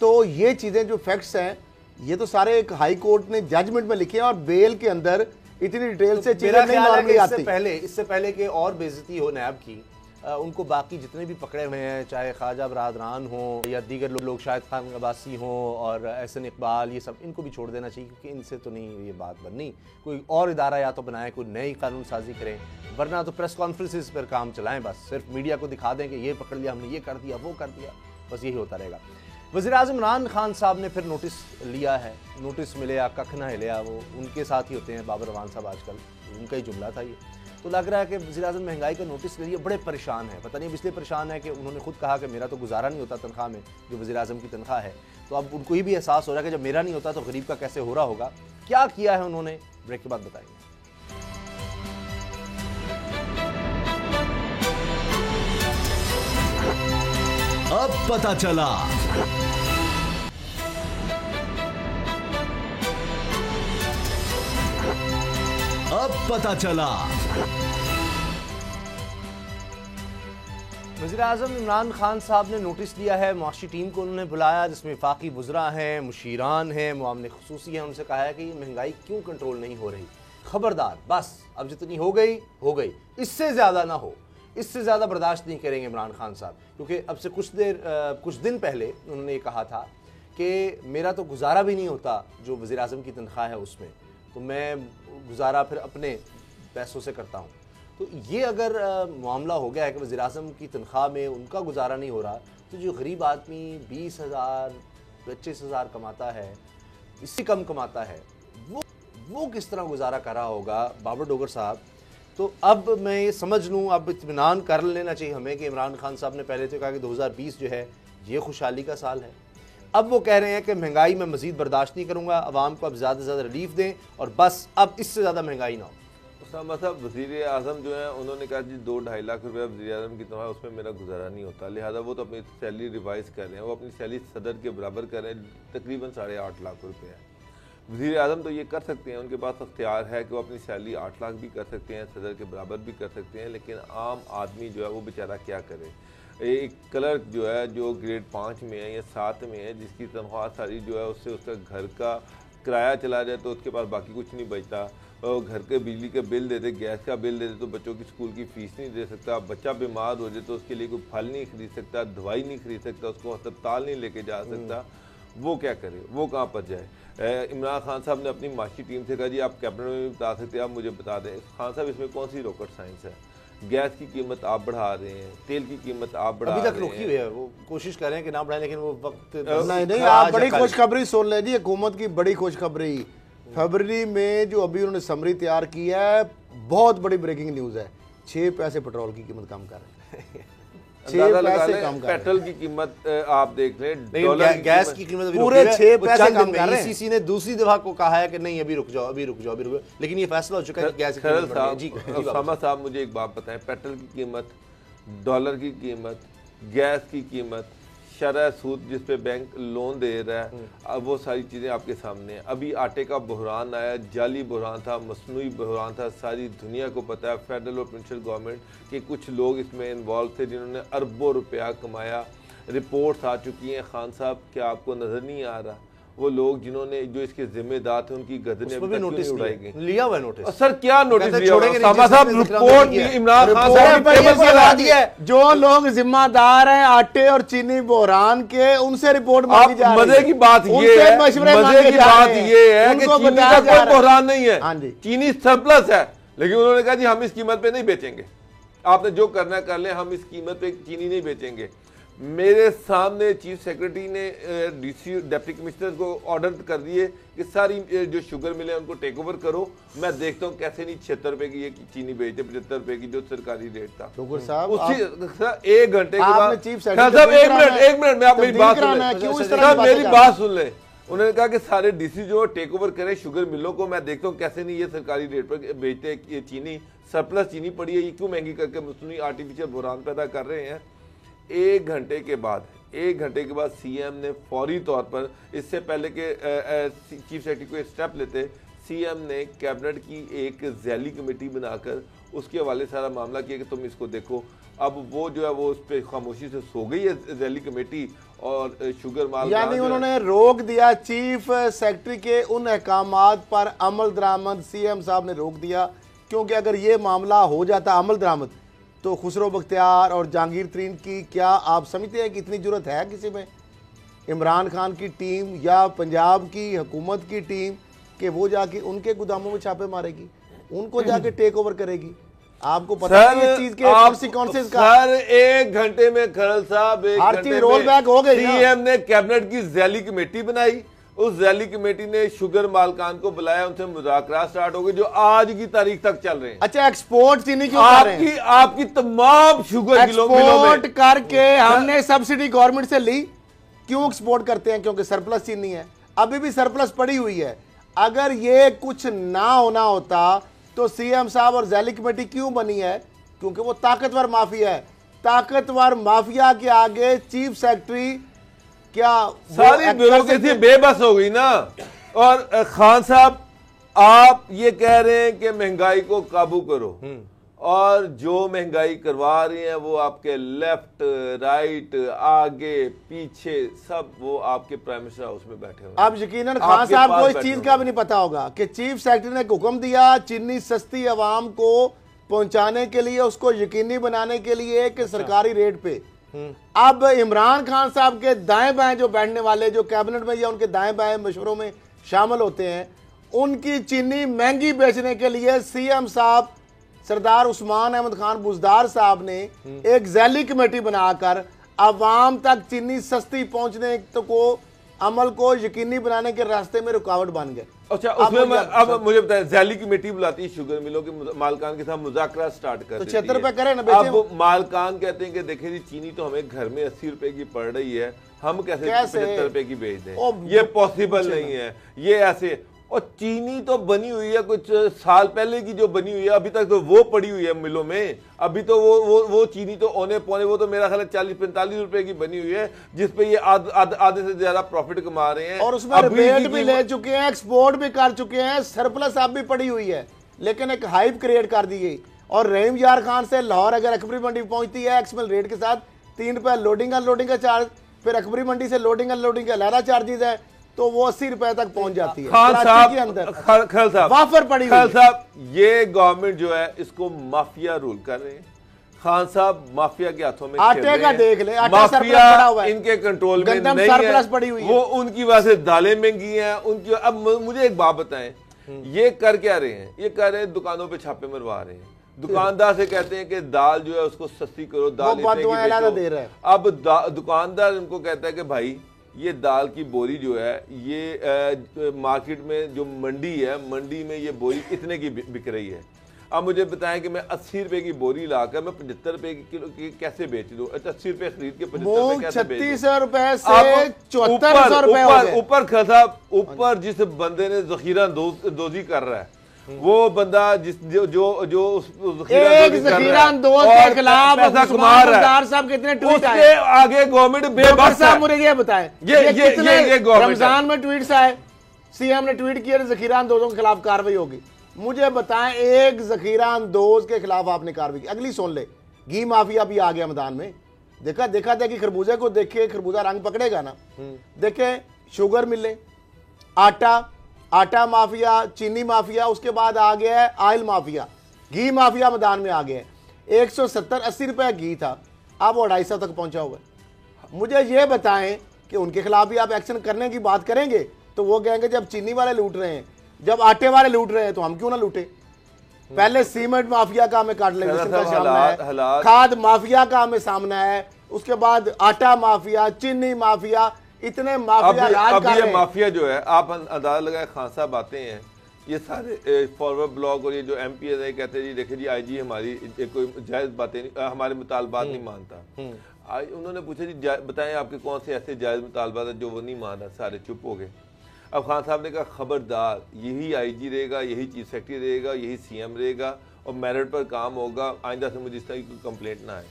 तो ये चीज़ें जो फैक्ट्स हैं ये तो सारे एक हाई कोर्ट ने जजमेंट में लिखे हैं और बेल के अंदर इतनी डिटेल से चीजें नहीं मालूम आती। इससे पहले कि और बेइज्जती हो नैब की, उनको बाकी जितने भी पकड़े हुए हैं, चाहे ख्वाजा बरादरान हो या दीगर लोग शाहिद खान अब्बासी हों और एहसन इकबाल, ये सब इनको भी छोड़ देना चाहिए, क्योंकि इनसे तो नहीं ये बात बननी। कोई और इदारा या तो बनाए, कोई नई कानून साजी करें, वरना तो प्रेस कॉन्फ्रेंसेस पर काम चलाएं। बस सिर्फ मीडिया को दिखा दें कि ये पकड़ लिया हमने, ये कर दिया, वो कर दिया, बस यही होता रहेगा। वज़ीर-ए-आज़म इमरान खान साहब ने फिर नोटिस लिया है। नोटिस मिले या कख ना हिलया, वो उनके साथ ही होते हैं बाबर रवान साहब आजकल, उनका ही जुमला था ये। तो लग रहा है कि वज़ीर-ए-आज़म महंगाई का नोटिस ले लिए, बड़े परेशान है। पता नहीं इसलिए परेशान है कि उन्होंने खुद कहा कि मेरा तो गुजारा नहीं होता तनख्वाह में, जो वज़ीर-ए-आज़म की तनख्वाह है। तो अब उनको ही भी एहसास हो रहा है कि जब मेरा नहीं होता तो गरीब का कैसे हो रहा होगा। क्या किया है उन्होंने, ब्रेक के बाद बताएंगे। अब पता चला। अब पता चला। वज़ीर-ए-आज़म इमरान खान साहब ने नोटिस लिया है, मुआशी टीम को उन्होंने बुलाया जिसमें वफाकी वुज़रा हैं, मुशीरान हैं, मुआमले खुसूसी हैं। उनसे कहा है कि ये महंगाई क्यों कंट्रोल नहीं हो रही, खबरदार, बस अब जितनी हो गई, इससे ज़्यादा ना हो, इससे ज़्यादा बर्दाश्त नहीं करेंगे इमरान खान साहब। क्योंकि अब से कुछ दिन पहले उन्होंने ये कहा था कि मेरा तो गुजारा भी नहीं होता जो वज़ीर-ए-आज़म की तनख्वाह है उसमें, तो मैं गुजारा फिर अपने पैसों से करता हूँ। तो ये अगर मामला हो गया है कि वज़ीर-ए-आज़म की तनख्वाह में उनका गुजारा नहीं हो रहा, तो जो गरीब आदमी 20,000 25,000 कमाता है, इससे कम कमाता है, वो किस तरह गुजारा कर रहा होगा बाबर डोगर साहब। तो अब मैं ये समझ लूँ, अब इत्मीनान कर लेना चाहिए हमें कि इमरान खान साहब ने पहले तो कहा कि 2020 जो है ये खुशहाली का साल है। अब वो कह रहे हैं कि महंगाई में मज़ीद बर्दाश्त नहीं करूँगा, आवाम को अब ज़्यादा से ज़्यादा रिलीफ दें और बस अब इससे ज़्यादा महंगाई ना हो। मतलब वज़ीर-ए-आज़म जो है उन्होंने कहा जी 2-2.5 लाख रुपया वज़ीर-ए-आज़म की तनख्वाह, उसमें मेरा गुजारा नहीं होता, लिहाजा वो तो अपनी सैलरी रिवाइज़ कर रहे हैं, वो अपनी सैलरी सदर के बराबर कर रहे हैं, तकरीबन 8.5 लाख रुपये है। वज़ीर-ए-आज़म तो ये कर सकते हैं, उनके पास अख्तियार है कि वो अपनी सैलरी 8 लाख भी कर सकते हैं, सदर के बराबर भी कर सकते हैं, लेकिन आम आदमी जो है वो बेचारा क्या करे। एक क्लर्क जो है जो ग्रेड 5 में है या 7 में है, जिसकी तनख्वाह सारी जो है उससे उसका घर का किराया चला जाए तो उसके पास बाकी कुछ नहीं बचता, और घर के बिजली का बिल दे दे, गैस का बिल दे दे, तो बच्चों की स्कूल की फ़ीस नहीं दे सकता, बच्चा बीमार हो जाए तो उसके लिए कोई फल नहीं खरीद सकता, दवाई नहीं खरीद सकता, उसको अस्पताल नहीं लेके जा सकता, वो क्या करे, वो कहाँ पर जाए। इमरान खान साहब ने अपनी माशी टीम से कहा जी आप कैबिनेट में भी बता सकते हैं, आप मुझे बता दें खान साहब इसमें कौन सी रॉकेट साइंस है। गैस की कीमत आप बढ़ा रहे हैं, तेल की कीमत आप बढ़ा रहे हैं, अभी तक रुकी हुई है, वो कोशिश कर रहे हैं कि ना बढ़ाएं, लेकिन वो वक्त नहीं आप बड़ी खुशखबरी सुन लें जी, हुकूमत की बड़ी खुशखबरी। फरवरी में जो अभी उन्होंने समरी तैयार की है, बहुत बड़ी ब्रेकिंग न्यूज़ है, 6 पैसे पेट्रोल की कीमत कम कर रहे हैं। 6 पैसे कम कर, पेट्रोल की कीमत आप देख लें, गैस की कीमत पूरे 6 पैसे कम कर रहे हैं। ईसीसी ने दूसरी दफा को कहा है कि नहीं अभी रुक जाओ, लेकिन ये फैसला हो चुका है कि गैस की कीमत। उसामा साहब मुझे एक बात बताएं, पेट्रोल की कीमत, डॉलर की कीमत, गैस की कीमत, शरह सूद जिस पे बैंक लोन दे रहा है, अब वो सारी चीज़ें आपके सामने हैं। अभी आटे का बहरान आया, जाली बहरान था, मसनूई बहरान था, सारी दुनिया को पता है, फेडरल और प्रोविंशियल गवर्नमेंट के कुछ लोग इसमें इन्वॉल्व थे जिन्होंने अरबों रुपया कमाया। रिपोर्ट्स आ चुकी हैं, खान साहब क्या आपको नज़र नहीं आ रहा, वो लोग जिन्होंने जो इसके जिम्मेदार थे उनकी गर्दनें अभी तक नोटिस उड़ाई गई। लिया हुआ नोटिस सर क्या नोटिस लिया? साहब रिपोर्ट इमरान खान साहब दिया है, जो लोग जिम्मेदार हैं आटे और चीनी बहरान के, उनसे रिपोर्ट मांगी जा रही है। मजे की बात ये है, मजे की बात ये है कि चीनी का कोई बहरान नहीं है, चीनी सरप्लस है, लेकिन उन्होंने कहा जी हम इस कीमत पे नहीं बेचेंगे, आपने जो करना कर ले, हम इस कीमत पे चीनी नहीं बेचेंगे। मेरे सामने चीफ सेक्रेटरी ने डीसी डिप्टी कमिश्नर को ऑर्डर कर दिए कि सारी जो शुगर मिले उनको टेक ओवर करो। मैं देखता हूँ कैसे नहीं 76 रुपए की ये चीनी बेचते, 75 रुपए की जो सरकारी रेट था। शुगर साहब उसी 1 घंटे के बाद चीफ साहब एक मिनट में आप मेरी बात सुन लें, मेरी बात सुन लें। उन्होंने कहा कि सारे डीसी जो टेक ओवर करें शुगर मिलों को। मैं देखता हूँ कैसे नहीं ये सरकारी रेट पर बेचते हैं। ये चीनी सरप्लस चीनी पड़ी है, ये क्यों महंगी करके मसनूई आर्टिफिशियल बुरान पैदा कर रहे हैं। 1 घंटे के बाद सीएम ने फौरी तौर पर, इससे पहले के चीफ सेक्रेटरी को स्टेप लेते, सीएम ने कैबिनेट की एक जैली कमेटी बनाकर उसके हवाले सारा मामला किया कि तुम इसको देखो। अब वो जो है वो उस पर खामोशी से सो गई है जैली कमेटी और शुगर माल, यानी उन्होंने रोक दिया चीफ सेक्रेटरी के उन अहकामात पर अमल दरामद। सीएम साहब ने रोक दिया क्योंकि अगर ये मामला हो जाता अमल दरामद तो खुसरो बख्तियार और जहांगीर तरीन की, क्या आप समझते हैं कि इतनी जरूरत है किसी में, इमरान खान की टीम या पंजाब की हुकूमत की टीम, कि वो जाके उनके गोदामों में छापे मारेगी, उनको जाके टेक ओवर करेगी? आपको पता है इस चीज के कॉन्सिक्वेंसेस का? सर 1 घंटे में खरल साहब, 1 घंटे में रोल बैक हो गई। सीएम ने कैबिनेट की जैली कमेटी बनाई, उस जैली कमेटी ने शुगर मालकान को बुलाया, उनसे मुज़ाकरात स्टार्ट हो गए जो आज की तारीख तक चल रहे हैं। अच्छा, एक्सपोर्ट चीनी क्यों कर रहे हैं? आपकी तमाम शुगर एक्सपोर्ट करके हमने सब्सिडी गवर्नमेंट से ली, क्यों एक्सपोर्ट करते हैं? क्योंकि सरप्लस चीनी है, अभी भी सरप्लस पड़ी हुई है। अगर ये कुछ ना होना होता तो सीएम साहब और जैली कमेटी क्यों बनी है? क्योंकि वो ताकतवर माफिया है। ताकतवर माफिया के आगे चीफ सेक्रेटरी क्या सारी ब्यूरोक्रेसी बेबस हो गई ना। और खान साहब आप ये कह रहे हैं कि महंगाई को काबू करो, और जो महंगाई करवा रही हैं वो आपके लेफ्ट राइट आगे पीछे सब वो आपके प्राइम मिनिस्टर हाउस में बैठे हुए। अब यकीनन खान साहब को इस चीज का भी नहीं पता होगा कि चीफ सेक्रेटरी ने हुक्म दिया चीनी सस्ती आवाम को पहुंचाने के लिए, उसको यकीनी बनाने के लिए कि सरकारी रेट पे। अब इमरान खान साहब के दाएं बाएं जो बैठने वाले, जो कैबिनेट में या उनके दाएं बाएं मशवरों में शामिल होते हैं, उनकी चीनी महंगी बेचने के लिए सीएम साहब सरदार उस्मान अहमद खान बुजदार साहब ने एक जैली कमेटी बनाकर अवाम तक चीनी सस्ती पहुंचने को अमल को यकीनी बनाने के रास्ते में रुकावट बन गए। अच्छा, उसमें अब मुझे बताएं, जैली कमेटी बुलाती है शुगर मिलों के मालकान के साथ मुज़ाकरा स्टार्ट कर देती है। 76 रुपए करें ना, अब मालकान कहते हैं कि देखिए जी चीनी तो हमें घर में 80 रुपए की पड़ रही है, हम कैसे 75 रुपए की बेच दें? ये पॉसिबल नहीं है। ये ऐसे, और चीनी तो बनी हुई है कुछ साल पहले की जो बनी हुई है, अभी तक तो वो पड़ी हुई है मिलों में। अभी तो वो चीनी तो औने पौने, वो तो मेरा ख्याल 40-45 रुपए की बनी हुई है, जिसपे ये आधे से ज्यादा प्रॉफिट कमा रहे हैं। और उसमें रिबेट भी ले चुके हैं, एक्सपोर्ट भी कर चुके हैं, सरप्लस अब भी पड़ी हुई है, लेकिन एक हाइप क्रिएट कर दी गई। और रहीम यार खान से लाहौर अगर अकबरी मंडी पहुंचती है एक्सएमएल रेट के साथ 3 रुपए लोडिंग अनलोडिंग का चार्ज, फिर अकबरी मंडी से लोडिंग अनलोडिंग का अलहदा चार्जेस है, तो वो 80 रुपए तक पहुंच जाती है। खान साहब के अंदर खल साहब वाफर पड़ी खान साहब, ये गवर्नमेंट जो है इसको माफिया रूल कर रहे हैं। खान साहब माफिया के हाथों में आटे का देख ले, आटा माफिया सरप्लस पड़ा हुआ है, इनके कंट्रोल में गंदम नहीं सरप्लस है, पड़ी हुई है। वो उनकी वजह से दालें महंगी हैं उनकी। अब मुझे एक बात बताएं, ये कर क्या रहे हैं? ये कर रहे हैं दुकानों पे छापे मरवा रहे हैं। दुकानदार से कहते हैं कि दाल जो है उसको सस्ती करो, दाल दे रहे हैं। अब दुकानदार उनको कहता है कि भाई ये दाल की बोरी जो है ये मार्केट में जो मंडी है, मंडी में ये बोरी इतने की बिक रही है। अब मुझे बताएं कि मैं 80 रुपए की बोरी लाकर मैं 75 रुपए की किलो की कैसे बेच दूं? 80 रुपए खरीद के 75 रुपए कैसे बेच दूं? 3600 रुपए से 7400 रुपए ऊपर खसाब, ऊपर जिस बंदे ने जखीरा दोजी कर रहा है, वो बंदा जिस जो जो जो एक जखीरा अंदोज के खिलाफ साहब कितने ट्वीट आए, उसके आगे गवर्नमेंट बेबस है। मुझे ये बताएं, ये रमजान में ट्वीट्स आए, सीएम ने ट्वीट किया जखीरा अंदोजों के खिलाफ कार्रवाई होगी। मुझे बताएं, एक जखीरा अंदोज के खिलाफ आपने कार्रवाई की? अगली सुन ले, घी माफिया भी आ गया मैदान में। देखा था कि खरबूजे को देखे, खरबूजा रंग पकड़ेगा ना। देखे शुगर मिले, आटा माफिया, चीनी माफिया, उसके बाद आ गया है ऑयल माफिया, घी माफिया मैदान में आ गया है। 170-80 रुपए घी था, अब वो 250 तक पहुंचा हुआ है। मुझे ये बताएं कि उनके खिलाफ भी आप एक्शन करने की बात करेंगे तो वो कहेंगे जब चीनी वाले लूट रहे हैं, जब आटे वाले लूट रहे हैं तो हम क्यों ना लूटे? पहले सीमेंट माफिया का हमें काट लेंगे, खाद माफिया का हमें सामना है, उसके बाद आटा माफिया, चीनी माफिया, इतने माफिया राज अब कर ये रहे हैं। माफिया जो है, आप अंदाजा लगाए, खान साहब आते हैं, ये सारे फॉरवर्ड ब्लॉक और ये जो MP है कहते हैं जी देखिए जी IG हमारी कोई जायज बातें नहीं, हमारे मुतालबात नहीं मानता। उन्होंने पूछा जी बताएं आपके कौन से ऐसे जायज मुतालबात है जो वो नहीं मान रहा, सारे चुप हो गए। अब खान साहब ने कहा खबरदार, यही IG रहेगा, यही चीफ सेक्रेटरी रहेगा, यही CM रहेगा और मेरिट पर काम होगा, आइंदा से मुझे इस तरह की कंप्लेंट ना आए।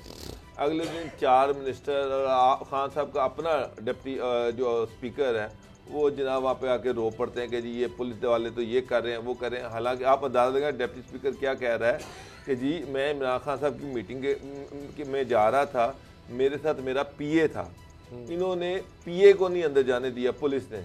अगले दिन 4 मिनिस्टर और खान साहब का अपना डिप्टी जो स्पीकर है वो जनाब वहाँ पे आके रो पड़ते हैं कि जी ये पुलिस वाले तो ये कर रहे हैं, वो कर रहे हैं। हालांकि आप अंदाजा लगाएं डिप्टी स्पीकर क्या कह रहा है कि जी मैं इमरान खान साहब की मीटिंग में जा रहा था, मेरे साथ मेरा PA था, इन्होंने PA को नहीं अंदर जाने दिया पुलिस ने।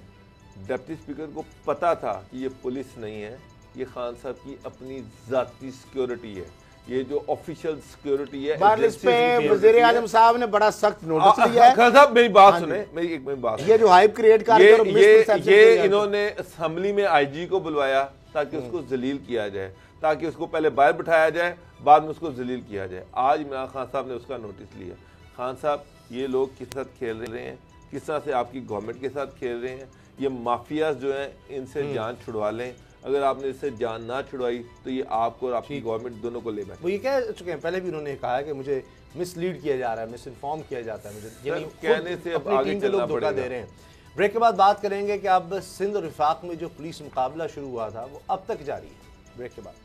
डिप्टी स्पीकर को पता था कि ये पुलिस नहीं है, ये खान साहब की अपनी ज़ाती सिक्योरिटी है, ये जो ऑफिशियल सिक्योरिटी है। बारलिस पे वज़ीर आज़म साहब ने बड़ा सख्त नोटिस लिया है। खान साहब मेरी बात सुने, मेरी एक बात, ये जो हाइप क्रिएट कर रहे हैं, ये इन्होंने असेंबली में IG को बुलवाया ताकि उसको जलील किया जाए, ताकि उसको पहले बाहर बिठाया जाए, बाद में उसको जलील किया जाए। आज इमरान खान साहब ने उसका नोटिस लिया। खान साहब ये लोग किस साथ खेल रहे हैं, किस तरह से आपकी गवर्नमेंट के साथ खेल रहे हैं। ये माफियाज जो हैं इनसे जान छुड़वा लें, अगर आपने इससे जान ना छुड़वाई तो ये आपको और आपकी गवर्नमेंट दोनों को ले बैठे। वो ये कह चुके हैं, पहले भी उन्होंने कहा है कि मुझे मिसलीड किया जा रहा है, मिस इन्फॉर्म किया जाता है, मुझे यानी कहने से अब आगे चलना धोखा दे रहे हैं। ब्रेक के बाद बात करेंगे कि अब सिंध और वफाक में जो पुलिस मुकाबला शुरू हुआ था वो अब तक जारी है। ब्रेक के बाद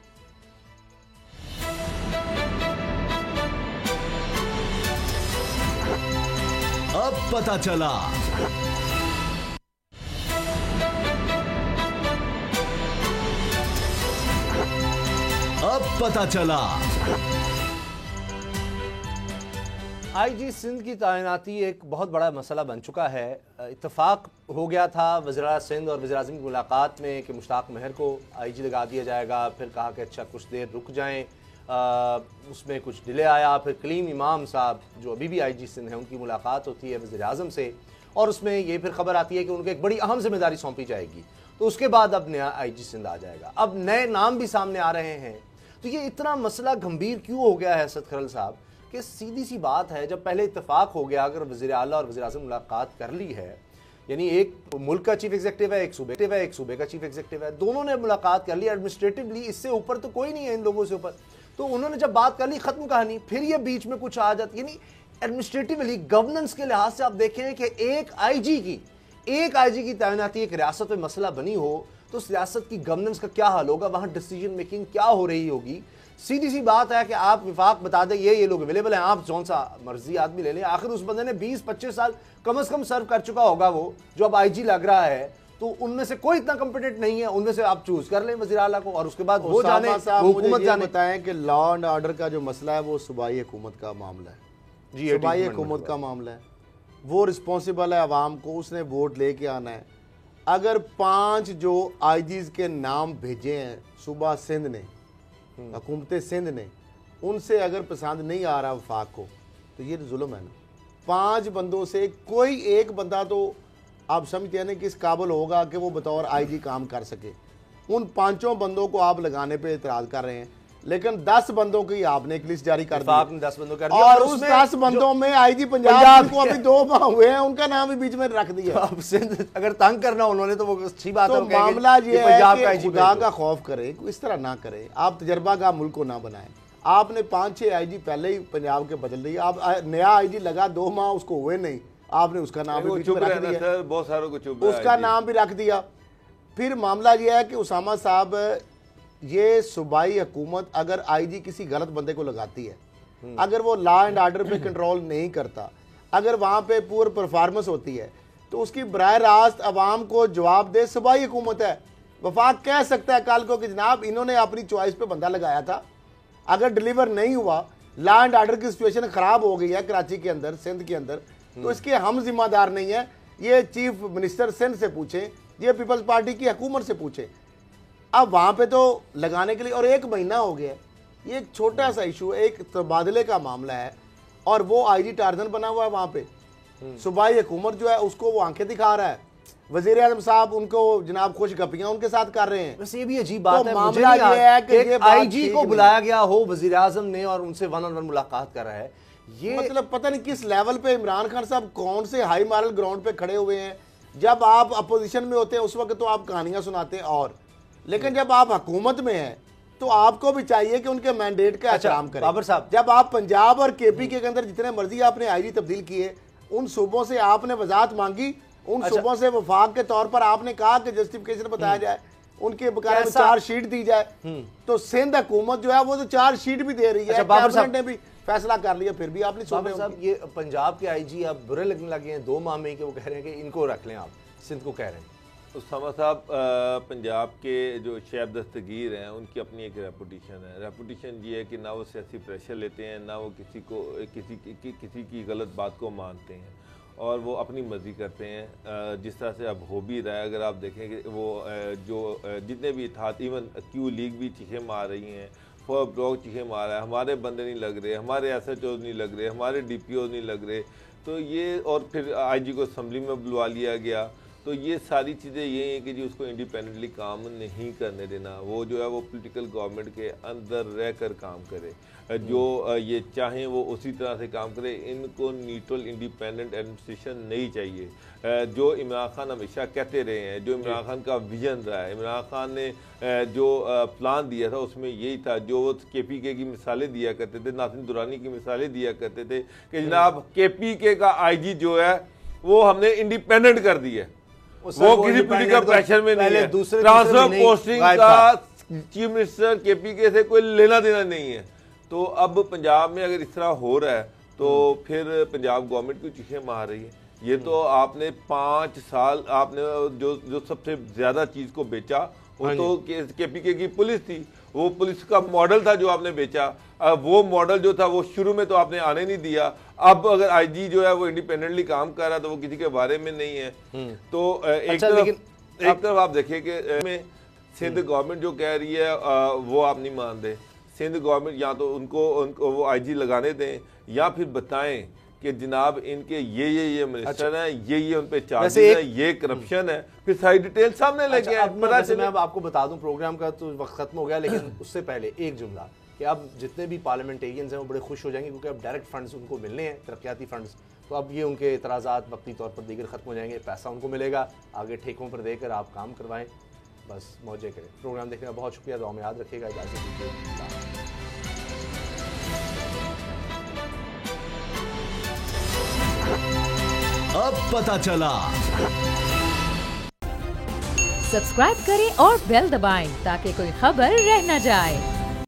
अब पता चला। अब पता चला। IG सिंध की तैनाती एक बहुत बड़ा मसला बन चुका है। इत्तेफाक हो गया था वज़ीर सिंध और वज़ीर आज़म की मुलाकात में कि मुश्ताक महर को IG लगा दिया जाएगा, फिर कहा कि अच्छा कुछ देर रुक जाएं, उसमें कुछ डिले आया। फिर कलीम इमाम साहब जो अभी भी IG सिंध हैं, उनकी मुलाकात होती है वज़ीर आज़म से और उसमें ये फिर खबर आती है कि उनको एक बड़ी अहम जिम्मेदारी सौंपी जाएगी। तो उसके बाद अब नया IG सिंध आ जाएगा, अब नए नाम भी सामने आ रहे हैं। तो ये इतना मसला गंभीर क्यों हो गया है असद खरल साहब कि सीधी सी बात है, जब पहले इत्तेफाक हो गया, अगर वज़ीर आला और वज़ीर आज़म मुलाकात कर ली है, यानी एक मुल्क का चीफ एग्जीक्यूटिव है, एक सूबे का चीफ एग्जीक्यूटिव है, दोनों ने मुलाकात कर ली एडमिनिस्ट्रेटिवली, इससे ऊपर तो कोई नहीं है इन लोगों से ऊपर। तो उन्होंने जब बात कर ली, खत्म कहानी। फिर ये बीच में कुछ आ जाती, यानी एडमिनिस्ट्रेटिवली गवर्नेंस के लिहाज से आप देखें कि एक IG की तैनाती एक रियासत में मसला बनी हो तो उस रियासत की गवर्नेंस का क्या हाल होगा, वहां डिसीजन मेकिंग क्या हो रही होगी। सीधी सी बात है कि आप विफाक बता दें ये लोग अवेलेबल हैं, आप जौन सा मर्जी आदमी ले लें। आखिर उस बंदे ने 20-25 साल कम से कम सर्व कर चुका होगा, वो जो अब IG लग रहा है, तो उनमें से कोई इतना कॉम्पिटेंट नहीं है, उनमें से आप चूज कर लें वज़ीर आला को और उसके बाद वो जाने, वो हुकूमत जाने। बताएं कि लॉ एंड ऑर्डर का जो मसला है वो सूबाई हुकूमत का मामला है जी, सूबाई हुकूमत का मामला है। वो रिस्पॉन्सिबल है अवाम को, उसने वोट लेके आना है। अगर 5 जो IGs के नाम भेजे हैं सूबा सिंध ने, हुकूमत सिंध ने, उनसे अगर पसंद नहीं आ रहा वफाक को तो ये जुल्म है ना। 5 बंदों से कोई एक बंदा तो आप समझते हैं किस काबिल होगा कि वो बतौर IG काम कर सके। उन 5 बंदों को आप लगाने पे इतराज कर रहे हैं, लेकिन 10 बंदों की आपने एक लिस्ट जारी कर दी, 10 बंदों कर दी और उस 10 बंदों में IG पंजाब को अभी 2 माह हुए हैं, उनका नाम भी बीच में रख दिया। अब सिंध अगर तंग करना उन्होंने तो वो अच्छी बात है। तो मामला ये है कि खुदा का खौफ करें, इस तरह ना करें, आप तजर्बा का मुल्क को ना बनाएं। आपने 5-6 IG पहले ही पंजाब के बदल दिए, आप नया IG लगा 2 माह उसको हुए नहीं, आपने उसका नाम भी बीच में रख दिया, बहुत सारों को चुप उसका नाम भी रख दिया। फिर मामला यह है कि उसामा साहब, ये सूबाई हुकूमत अगर IG किसी गलत बंदे को लगाती है, अगर वो लॉ एंड ऑर्डर पे कंट्रोल नहीं करता, अगर वहाँ पे पूरी परफॉर्मेंस होती है, तो उसकी बराह रास्त अवाम को जवाब दे सूबाई हुकूमत है। वफाक कह सकता है कल को कि जनाब इन्होंने अपनी चॉइस पे बंदा लगाया था, अगर डिलीवर नहीं हुआ, लॉ एंड ऑर्डर की सिचुएशन खराब हो गई है कराची के अंदर, सिंध के अंदर, तो इसके हम जिम्मेदार नहीं है। ये चीफ मिनिस्टर सिंध से पूछे, ये पीपल्स पार्टी की हुकूमत से पूछे। अब वहाँ पे तो लगाने के लिए, और 1 महीना हो गया, ये एक छोटा सा इशू है, एक तबादले का मामला है, और वो IG टार्जन बना हुआ है वहाँ पे। सूबाई हुकूमत जो है उसको वो आंखें दिखा रहा है, वज़ीर आज़म साहब उनको जनाब खुश गपियां उनके साथ कर रहे हैं। वैसे ये भी अजीब बात तो है, मामला मुझे ये है कि ये बात IG को ठीक बुलाया गया हो वज़ीर आज़म ने और उनसे 1-on-1 मुलाकात कर रहा है, ये मतलब पता नहीं किस लेवल पे इमरान खान साहब कौन से हाई मॉरल ग्राउंड पे खड़े हुए हैं। जब आप अपोजिशन में होते हैं उस वक्त तो आप कहानियां सुनाते हैं, और लेकिन जब आप हुकूमत में हैं तो आपको भी चाहिए कि उनके मैंडेट का एहतराम करें। बाबर साहब, जब आप पंजाब और केपी के अंदर जितने मर्जी आपने आईजी तब्दील किए, उन सूबों से आपने वजाहत मांगी, उन सूबों से वफाक के तौर पर आपने कहा कि जस्टिफिकेशन बताया जाए, उनके बकाया में चार्ज शीट दी जाए। तो सिंध हुकूमत जो है वो तो चार्ज शीट भी दे रही है, कैबिनेट ने भी फैसला कर लिया, फिर भी आप नहीं सुन रहे। साहब, ये पंजाब के आईजी अब बुरे लगने लगे हैं 2 माह में कि वो कह रहे हैं कि इनको रख लें, आप सिंध को कह रहे हैं। उसामा साहब, पंजाब के जो शैब दस्तगीर हैं उनकी अपनी एक रेपुटेशन है। रेपुटेशन ये है कि ना वो सियासी प्रेशर लेते हैं, ना वो किसी की गलत बात को मानते हैं, और वो अपनी मर्जी करते हैं। जिस तरह से अब हो भी रहा है, अगर आप देखें कि वो जो जितने भी इत्तेहाद, इवन क्यू लीग भी चीखें मार रही हैं, फॉर ब्लॉक चीखें मार रहा है, हमारे बंदे नहीं लग रहे, हमारे SHO नहीं लग रहे, हमारे DPO नहीं लग रहे, तो ये, और फिर IG को असम्बली में बुलवा लिया गया। तो ये सारी चीज़ें ये हैं कि जी उसको इंडिपेंडेंटली काम नहीं करने देना, वो जो है वो पॉलिटिकल गवर्नमेंट के अंदर रह कर काम करे, जो ये चाहें वो उसी तरह से काम करे। इनको न्यूट्रल इंडिपेंडेंट एडमिनिस्ट्रेशन नहीं चाहिए। जो इमरान खान हमेशा कहते रहे हैं, जो इमरान खान का विजन रहा है, इमरान खान ने जो प्लान दिया था उसमें यही था, जो वो KPK की मिसालें दिया करते थे, नासिर दुरानी की मिसालें दिया करते थे कि जनाब KPK का IG जो है वो हमने इंडिपेंडेंट कर दिया है, वो किसी पॉलिटिकल प्रेशर में नहीं है। ट्रांसफर पोस्टिंग का चीफ मिनिस्टर KPK से कोई लेना देना नहीं है। तो अब पंजाब में अगर इस तरह हो रहा है तो फिर पंजाब गवर्नमेंट की चीखें मार रही है। ये तो आपने 5 साल आपने जो सबसे ज्यादा चीज को बेचा वो तो KPK की पुलिस थी, वो पुलिस का मॉडल था जो आपने बेचा। वो मॉडल जो था वो शुरू में तो आपने आने नहीं दिया। अब अगर IG जो है वो इंडिपेंडेंटली काम कर रहा है तो वो किसी के बारे में नहीं है। तो एक तरफ आप देखिए कि सिंध गवर्नमेंट जो कह रही है वो आप नहीं मान दे। सिंध गवर्नमेंट या तो उनको वो IG लगाने दें, या फिर बताएं कि जनाब इनके ये मिनिस्टर हैं, ये उन पे चार्जेस हैं, ये करप्शन है, फिर सारी डिटेल सामने लगे हैं। मैं अब आपको बता दूं, प्रोग्राम का तो वक्त खत्म हो गया, लेकिन उससे पहले एक जुमला कि अब जितने भी पार्लियामेंटेरियंस हैं वो बड़े खुश हो जाएंगे क्योंकि अब डायरेक्ट फंड्स उनको मिलने हैं, तरक्याती फंड्स। तो अब ये उनके एतराज़ात वक्ती तौर पर दीगर खत्म हो जाएंगे, पैसा उनको मिलेगा, आगे ठेकों पर देकर आप काम करवाएं, बस मौजे करें। प्रोग्राम देखने का बहुत शुक्रिया, दुआ में याद रखिएगा, इजाज़त दीजिए। अब पता चला। सब्सक्राइब करें और बेल दबाएं ताकि कोई खबर रह न जाए।